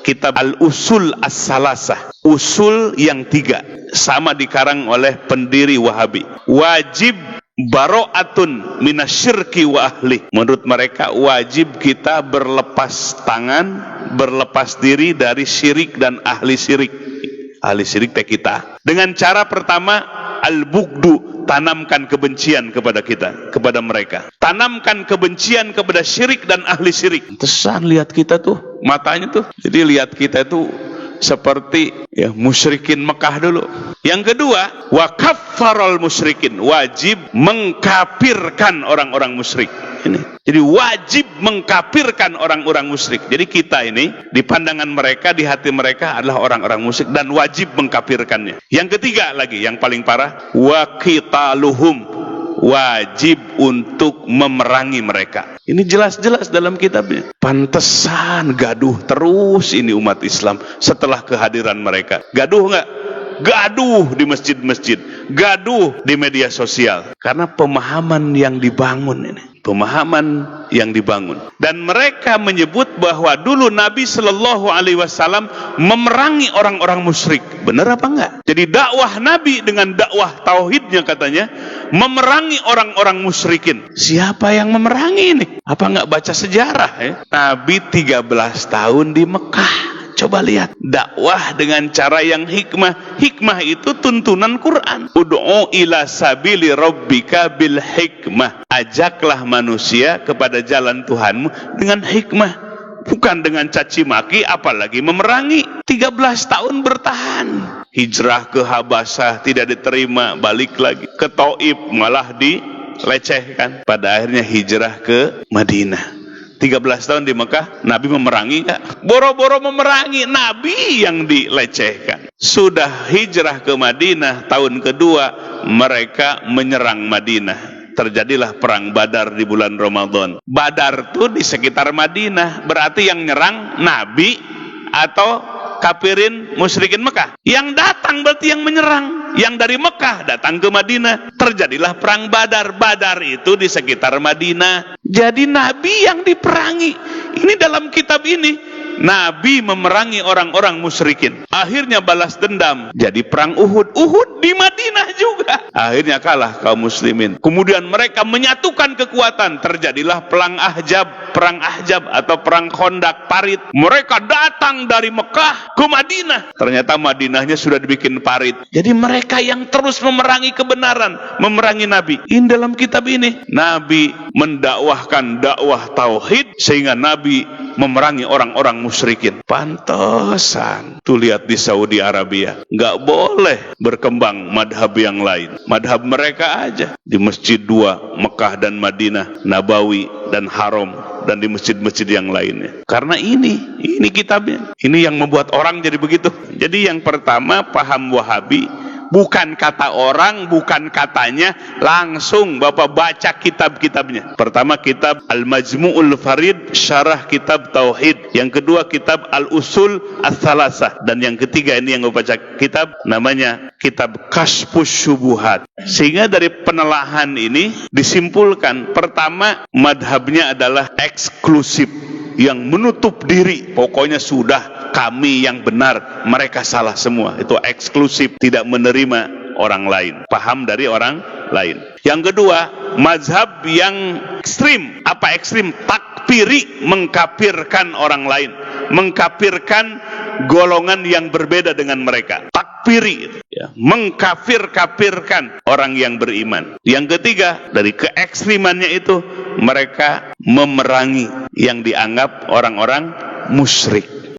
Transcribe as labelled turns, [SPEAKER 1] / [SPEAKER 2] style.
[SPEAKER 1] kitab Al-Usul As-Salasah, usul yang 3, sama dikarang oleh pendiri Wahabi. Wajib baro'atun minasyirki wa ahli. Menurut mereka wajib kita berlepas tangan, berlepas diri dari syirik dan ahli syirik. Ahli syirik teh kita. Dengan cara pertama, al-bugdu, tanamkan kebencian kepada kita, kepada mereka. Tanamkan kebencian kepada syirik dan ahli syirik. Tesan lihat kita tuh, matanya tuh. Jadi lihat kita tuh seperti ya musyrikin Mekah dulu. Yang kedua, wa kaffarul musyrikin, wajib mengkafirkan orang-orang musyrik. Ini. Jadi wajib mengkafirkan orang-orang musyrik. Jadi kita ini di pandangan mereka, di hati mereka adalah orang-orang musyrik dan wajib mengkafirkannya. Yang ketiga lagi, yang paling parah, wa qitaluhum, wajib untuk memerangi mereka. Ini jelas-jelas dalam kitabnya. Pantesan gaduh terus ini umat Islam setelah kehadiran mereka. Gaduh enggak? Gaduh di masjid-masjid, gaduh di media sosial. Karena pemahaman yang dibangun ini. Pemahaman yang dibangun. Dan mereka menyebut bahwa dulu Nabi Shallallahu Alaihi Wasallam memerangi orang-orang musyrik. Benar apa enggak? Jadi dakwah Nabi dengan dakwah tauhidnya katanya memerangi orang-orang musyrikin. Siapa yang memerangi ini? Apa enggak baca sejarah ya? Nabi 13 tahun di Mekah. Coba lihat, dakwah dengan cara yang hikmah. Hikmah itu tuntunan Quran. Ud'u ila sabili rabbika bil hikmah. Ajaklah manusia kepada jalan Tuhanmu dengan hikmah, bukan dengan caci maki, apalagi memerangi. 13 tahun bertahan. Hijrah ke Habasah tidak diterima, balik lagi ke Taif malah dilecehkan. Pada akhirnya hijrah ke Madinah. 13 tahun di Mekah, Nabi memerangi enggak? Boro-boro memerangi, Nabi yang dilecehkan. Sudah hijrah ke Madinah, tahun kedua mereka menyerang Madinah. Terjadilah perang Badar di bulan Ramadan. Badar tuh di sekitar Madinah, berarti yang nyerang Nabi atau kafirin musyrikin Mekah? Yang datang berarti yang menyerang. Yang dari Mekah datang ke Madinah, terjadilah perang Badar. Badar itu di sekitar Madinah. Jadi Nabi yang diperangi. Ini dalam kitab ini, Nabi memerangi orang-orang musyrikin. Akhirnya balas dendam, jadi perang Uhud. Uhud di Madinah juga. Akhirnya kalah kaum muslimin. Kemudian mereka menyatukan kekuatan, terjadilah perang Ahzab atau perang Khandaq, parit. Mereka datang dari Mekah ke Madinah. Ternyata Madinahnya sudah dibikin parit. Jadi mereka yang terus memerangi kebenaran, memerangi Nabi. Ini dalam kitab ini, Nabi mendakwahkan dakwah tauhid sehingga Nabi memerangi orang-orang musyrikin. Pantesan tuh lihat di Saudi Arabia nggak boleh berkembang madhab yang lain, madhab mereka aja. Di Masjid 2 Mekah dan Madinah, Nabawi dan Haram, dan di masjid-masjid yang lainnya. Karena ini kitabnya, ini yang membuat orang jadi begitu. Jadi yang pertama, paham Wahabi bukan kata orang, bukan katanya, langsung Bapak baca kitab-kitabnya. Pertama kitab Al-Majmu'ul Farid, syarah kitab Tauhid. Yang kedua kitab Al-Usul As-Salasah. Dan yang ketiga ini yang Bapak baca kitab, namanya kitab Kasyfus Syubuhat. Sehingga dari penelahan ini disimpulkan, pertama madhabnya adalah eksklusif, yang menutup diri. Pokoknya sudah kami yang benar, mereka salah semua. Itu eksklusif, tidak menerima orang lain, paham dari orang lain. Yang kedua, mazhab yang ekstrim. Apa ekstrim? Takfiri, mengkafirkan orang lain, mengkafirkan golongan yang berbeda dengan mereka. Takfiri, ya, mengkafirkan orang yang beriman. Yang ketiga, dari keekstrimannya itu mereka memerangi yang dianggap orang-orang musyrik.